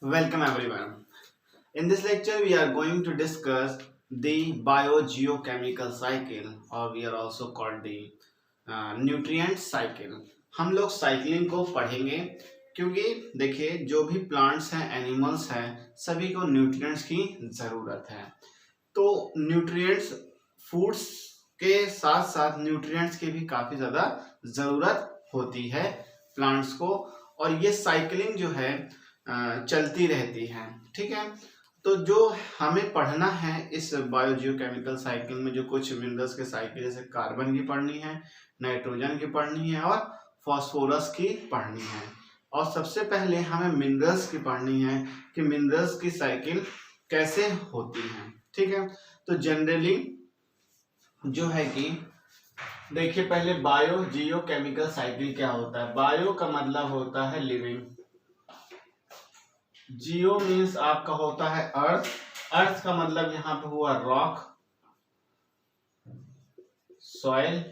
Welcome everyone. In this lecture, we are going to discuss the biogeochemical cycle, or we are also called the nutrient cycle. हम लोग cycling को पढ़ेंगे क्योंकि देखिए जो भी प्लांट्स हैं, एनिमल्स हैं, सभी को न्यूट्रिएंट्स की ज़रूरत है। तो न्यूट्रिएंट्स फूड्स के साथ साथ न्यूट्रिएंट्स की भी काफ़ी ज़्यादा ज़रूरत होती है प्लांट्स को, और ये साइकिलिंग जो है चलती रहती है। ठीक है, तो जो हमें पढ़ना है इस बायोजियोकेमिकल साइकिल में, जो कुछ मिनरल्स के साइकिल जैसे कार्बन की पढ़नी है, नाइट्रोजन की पढ़नी है और फास्फोरस की पढ़नी है। और सबसे पहले हमें मिनरल्स की पढ़नी है कि मिनरल्स की साइकिल कैसे होती है। ठीक है, तो जनरली जो है कि देखिए पहले बायोजियोकेमिकल साइकिल क्या होता है। बायो का मतलब होता है लिविंग, जियो मीन्स आपका होता है अर्थ, अर्थ का मतलब यहां पे हुआ रॉक, सॉइल,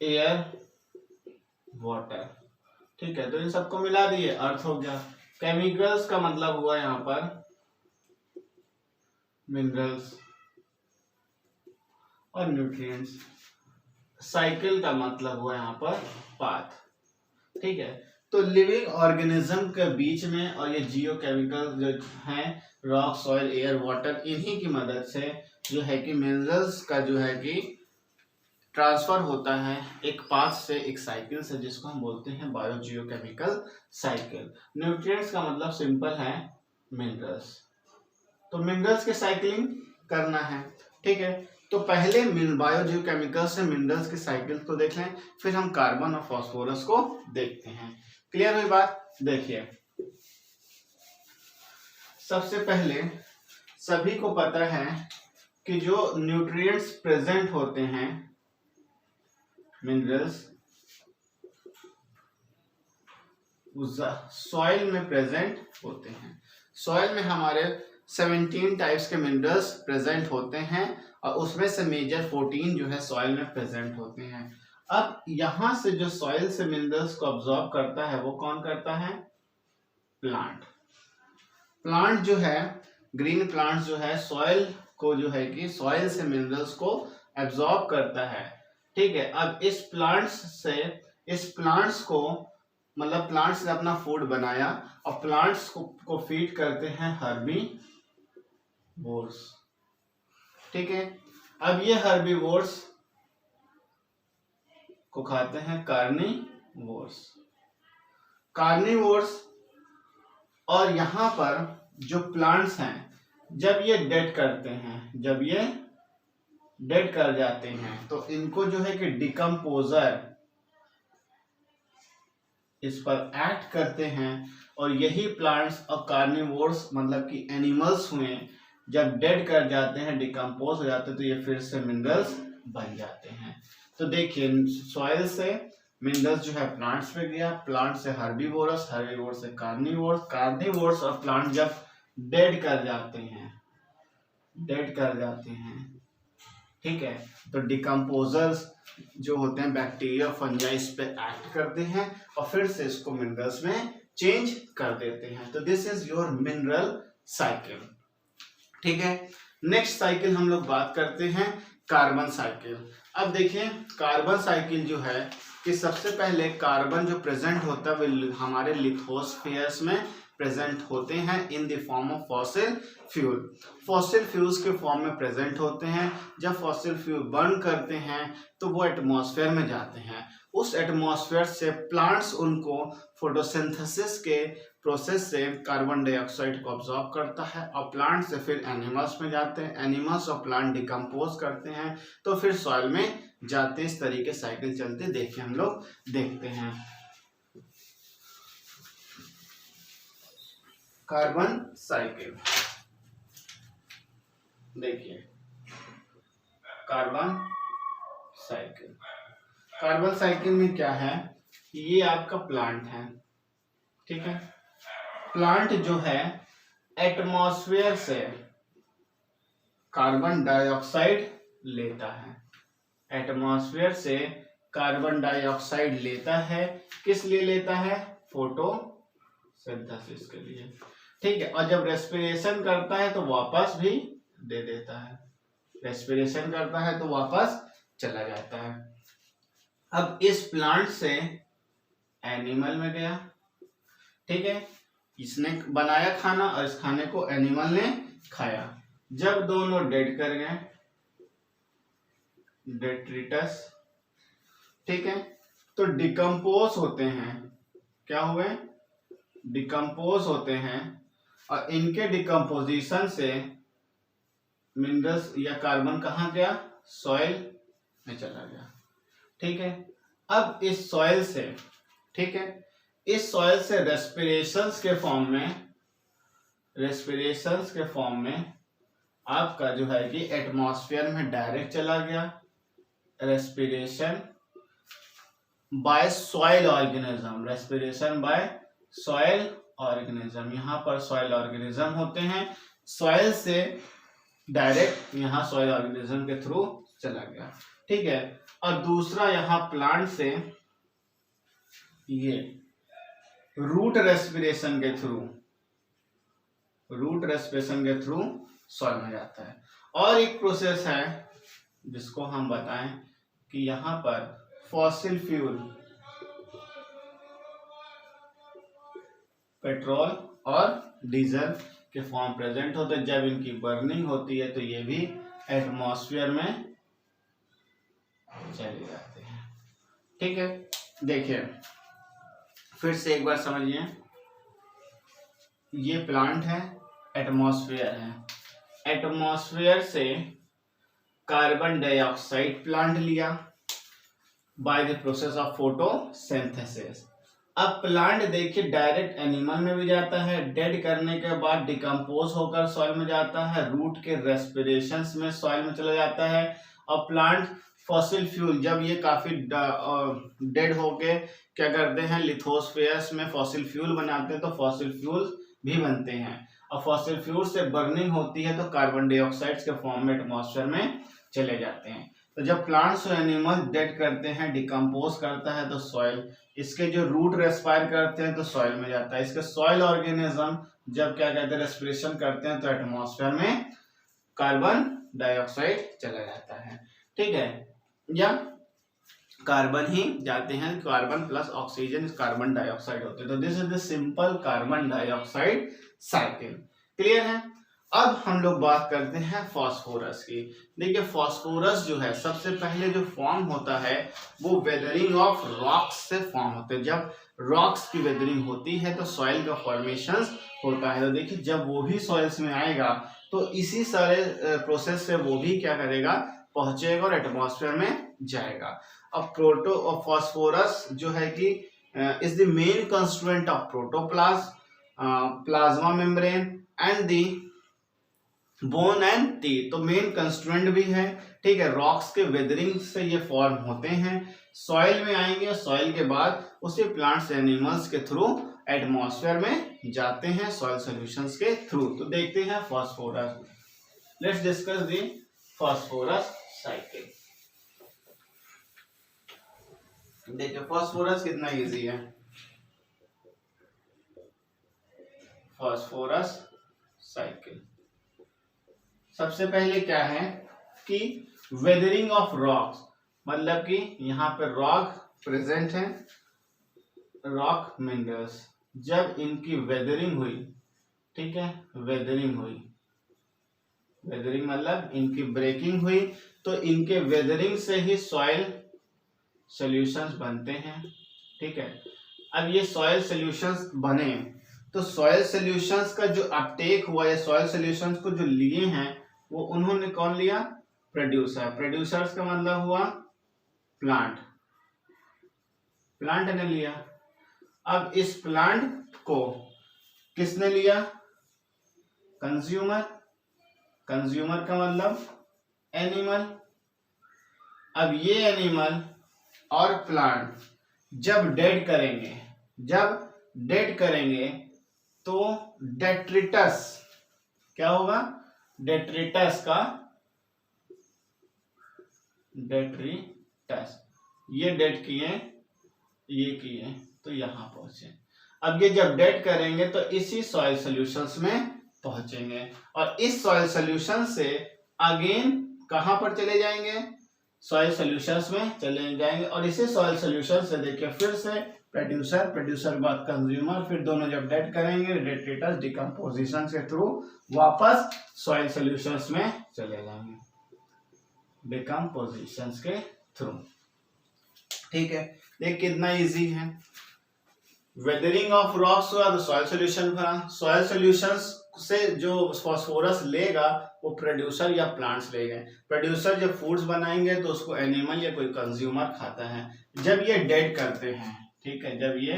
एयर, वाटर। ठीक है, तो इन सबको मिला दिए अर्थ हो गया। केमिकल्स का मतलब हुआ यहां पर मिनरल्स, और न्यूट्रिएंट्स। साइकिल का मतलब हुआ यहां पर पाथ। ठीक है, तो लिविंग ऑर्गेनिज्म के बीच में और ये जियोकेमिकल जो हैं रॉक, सॉइल, एयर, वाटर, इन्हीं की मदद से जो है कि मिनरल्स का जो है कि ट्रांसफर होता है एक पाथ से एक साइकिल से, जिसको हम बोलते हैं बायोजियोकेमिकल साइकिल। न्यूट्रिएंट्स का मतलब सिंपल है मिनरल्स, तो मिनरल्स के साइकिलिंग करना है। ठीक है, तो पहले बायोजियोकेमिकल से मिनरल्स की साइकिल को देख लें, फिर हम कार्बन और फास्फोरस को देखते हैं। क्लियर हुई बात? देखिए सबसे पहले सभी को पता है कि जो न्यूट्रिएंट्स प्रेजेंट होते हैं मिनरल्स सॉइल में प्रेजेंट होते हैं। सॉइल में हमारे 17 टाइप्स के मिनरल्स प्रेजेंट होते हैं और उसमें से मेजर 14 जो है सॉइल में प्रेजेंट होते हैं। अब यहां से जो सॉइल से मिनरल्स को अब्सॉर्ब करता है वो कौन करता है? प्लांट। प्लांट जो है, ग्रीन प्लांट जो है सॉइल को जो है कि सॉइल से मिनरल्स को एब्सॉर्ब करता है। ठीक है, अब इस प्लांट्स को मतलब प्लांट्स ने अपना फूड बनाया और प्लांट्स को फीड करते हैं हर्बीवोर्स। ठीक है, अब ये हर्बीवोर्स को खाते हैं कार्निवोर्स। कार्निवोर्स, और यहां पर जो प्लांट्स हैं जब ये डेड करते हैं, जब ये डेड कर जाते हैं तो इनको जो है कि डिकम्पोजर इस पर एक्ट करते हैं, और यही प्लांट्स और कार्निवोर्स मतलब कि एनिमल्स हुए, जब डेड कर जाते हैं, डिकम्पोज हो जाते हैं, तो ये फिर से मिनरल्स बन जाते हैं। तो देखिए सॉइल से मिनरल्स जो है प्लांट्स पे गया, प्लांट से हर्बीवोरस, हर्बीवोरस से कार्निवोर्स, कार्निवोर्स और प्लांट जब डेड कर जाते हैं, डेड कर जाते हैं, ठीक है, तो डिकम्पोजर्स जो होते हैं बैक्टीरिया, फंजाई, इस पे एक्ट करते हैं और फिर से इसको मिनरल्स में चेंज कर देते हैं। तो this is your mineral cycle. ठीक है, नेक्स्ट साइकिल हम लोग बात करते हैं कार्बन साइकिल। अब देखिए कार्बन साइकिल जो है कि सबसे पहले कार्बन जो प्रेजेंट होता है वो हमारे लिथोस्फीयर्स में प्रेजेंट होते हैं in the form of fossil fuel. Fossil fuels के फॉर्म में प्रेजेंट होते हैं। जब फॉसिल फ्यूल बर्न करते हैं तो वो एटमॉस्फेयर में जाते हैं। उस एटमॉस्फेयर से प्लांट्स उनको फोटोसिंथेसिस के प्रोसेस से कार्बन डाइऑक्साइड को अब्सॉर्ब करता है और प्लांट से फिर एनिमल्स में जाते हैं, एनिमल्स और प्लांट डिकम्पोज करते हैं तो फिर सॉइल में जाते हैं। इस तरीके साइकिल चलते देखिए हम लोग देखते हैं। कार्बन साइकिल देखिए, कार्बन साइकिल, कार्बन साइकिल में क्या है, ये आपका प्लांट है। ठीक है, प्लांट जो है एटमॉस्फेयर से कार्बन डाइऑक्साइड लेता है, एटमॉस्फेयर से कार्बन डाइऑक्साइड लेता है। किस लिए लेता है? फोटो सिंथेसिस के लिए, ठीक है। और जब रेस्पिरेशन करता है तो वापस भी दे देता है, रेस्पिरेशन करता है तो वापस चला जाता है। अब इस प्लांट से एनिमल में गया, ठीक है, इसने बनाया खाना और इस खाने को एनिमल ने खाया। जब दोनों डेड कर गए, डेट्रिटस, ठीक है, तो डिकम्पोज होते हैं, क्या हुए, डिकम्पोज होते हैं, और इनके डिकम्पोजिशन से मिनरल्स या कार्बन कहाँ गया, सॉइल में चला गया, ठीक है। अब इस सॉइल से, ठीक है, इस सॉइल से रेस्पिरेशंस के फॉर्म में आपका जो है कि एटमॉस्फेयर में डायरेक्ट चला गया, respiration bye soil organism, respiration bye soil organism, यहाँ पर सॉइल ऑर्गेनिज्म होते हैं, सॉइल से डायरेक्ट यहाँ सॉइल ऑर्गेनिज्म के थ्रू चला गया, ठीक है। और दूसरा यहाँ प्लांट से ये रूट रेस्पिरेशन के थ्रू सॉइल में जाता है। और एक प्रोसेस है जिसको हम बताएं कि यहाँ पर फॉसिल फ्यूल, पेट्रोल और डीजल के फॉर्म प्रेजेंट होते हैं, जब इनकी बर्निंग होती है तो ये भी एटमॉस्फेयर में चले जाते हैं, ठीक है। देखिए फिर से एक बार समझिए, ये प्लांट है, एटमॉस्फेयर है, एटमॉस्फेयर से कार्बन डाइऑक्साइड प्लांट लिया by the process of photosynthesis. अब प्लांट देखिए डायरेक्ट एनिमल में भी जाता है, डेड करने के बाद डिकम्पोज होकर सॉइल में जाता है, रूट के रेस्पिरेशंस में सॉइल में चला जाता है, और प्लांट फॉसिल फ्यूल, जब ये काफी डेड होके क्या करते हैं, लिथोस्फेयर्स में फॉसिल फ्यूल बनाते हैं, तो फॉसिल फ्यूल भी बनते हैं, और फॉसिल फ्यूल से बर्निंग होती है तो कार्बन डाइऑक्साइड के फॉर्म में एटमॉस्फेयर में चले जाते हैं। तो जब प्लांट्स और एनिमल डेड करते हैं, डिकम्पोज करता है तो सॉइल, इसके जो रूट रेस्पायर करते हैं तो सॉइल में जाता है, इसके सॉइल ऑर्गेनिज्म जब क्या कहते हैं, रेस्पिरेशन करते हैं तो एटमॉस्फेयर में कार्बन डाइऑक्साइड चला जाता है, ठीक है, या कार्बन ही जाते हैं, carbon plus oxygen carbon dioxide होते हैं। तो this is the simple carbon dioxide cycle, clear है। अब हम लोग बात करते हैं फास्फोरस की। देखिए फास्फोरस जो है सबसे पहले जो फॉर्म होता है वो वेदरिंग ऑफ रॉक्स से फॉर्म होते हैं। जब रॉक्स की वेदरिंग होती है तो सॉइल का फॉर्मेशन होता है। तो देखिए जब वो भी सॉइल्स में आएगा तो इसी सारे प्रोसेस से वो भी क्या करेगा, पहुंचेगा और एटमॉस्फेयर में जाएगा। अब फास्फोरस जो है कि is the main constituent of protoplasm, plasma membrane and the bone and teeth, तो मेन कंस्टिट्यूएंट भी है, ठीक है। रॉक्स के वेदरिंग से ये फॉर्म होते हैं, सॉइल में आएंगे, सॉइल के बाद उसी प्लांट्स एनिमल्स के थ्रू एटमॉस्फेयर में जाते हैं सॉइल सॉल्यूशंस के थ्रू। तो देखते हैं phosphorus, let's discuss the phosphorus cycle. देखिए फास्फोरस कितना इजी है, फास्फोरस साइकिल सबसे पहले क्या है कि वेदरिंग ऑफ रॉक्स, मतलब कि यहाँ पे रॉक प्रेजेंट है, रॉक मिनरल्स, जब इनकी वेदरिंग हुई, ठीक है, वेदरिंग हुई, वेदरिंग मतलब इनकी ब्रेकिंग हुई, तो इनके वेदरिंग से ही सॉइल सॉल्यूशंस बनते हैं, ठीक है। अब ये सॉइल सॉल्यूशंस बने तो सॉइल सॉल्यूशंस का जो अपटेक हुआ या सॉइल सॉल्यूशंस को जो लिए हैं वो उन्होंने कौन लिया, प्रोड्यूसर। प्रोड्यूसर्स का मतलब हुआ प्लांट, प्लांट ने लिया। अब इस प्लांट को किसने लिया, कंज्यूमर, कंज्यूमर का मतलब एनिमल। अब ये एनिमल और प्लांट जब डेड करेंगे, जब डेड करेंगे तो डेट्रिटस क्या होगा, डेट्रिटस का, डेट्रिटस ये डेड किए, ये किए तो यहां पहुंचे। अब ये जब डेड करेंगे तो इसी सॉइल सॉल्यूशंस में पहुंचेंगे और इस सॉइल सॉल्यूशन से अगेन कहां पर चले जाएंगे, सॉइल सॉल्यूशंस में चले जाएंगे और इसी सॉइल सॉल्यूशन से देखिए फिर से प्रोड्यूसर बाद कंज्यूमर, फिर दोनों जब डेड करेंगे डेड स्टेटस डिकम्पोजिशन के थ्रू वापस सॉइल सॉल्यूशंस में चले जाएंगे डिकम्पोजिशन के थ्रू। ठीक है, ये कितना इजी है। वेदरिंग ऑफ रॉक्स हुआ तो सॉइल सॉल्यूशन भरा, सॉइल सॉल्यूशंस से जो फास्फोरस लेगा वो प्रोड्यूसर या प्लांट्स लेंगे। प्रोड्यूसर जब फूड्स बनाएंगे तो उसको एनिमल या कोई कंज्यूमर खाता है। जब ये डेड करते हैं, ठीक है, जब ये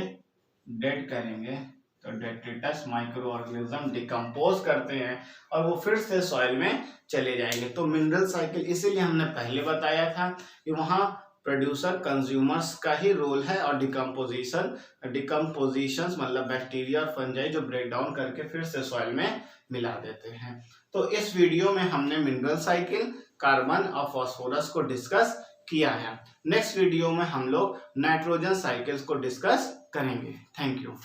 डेड करेंगे तो डेट्रिटस माइक्रो ऑर्गेनिज्म डिकम्पोज करते हैं और वो फिर से सॉइल में चले जाएंगे। तो मिनरल साइकिल इसीलिए हमने पहले बताया था कि वहाँ प्रोड्यूसर कंज्यूमर्स का ही रोल है और डिकम्पोजिशन मतलब बैक्टीरिया और फंजाई जो ब्रेक डाउन करके फिर से सॉइल में मिला देते हैं। तो इस वीडियो में हमने मिनरल साइकिल, कार्बन और फास्फोरस को डिस्कस किया है। नेक्स्ट वीडियो में हम लोग नाइट्रोजन साइकिल्स को डिस्कस करेंगे। Thank you.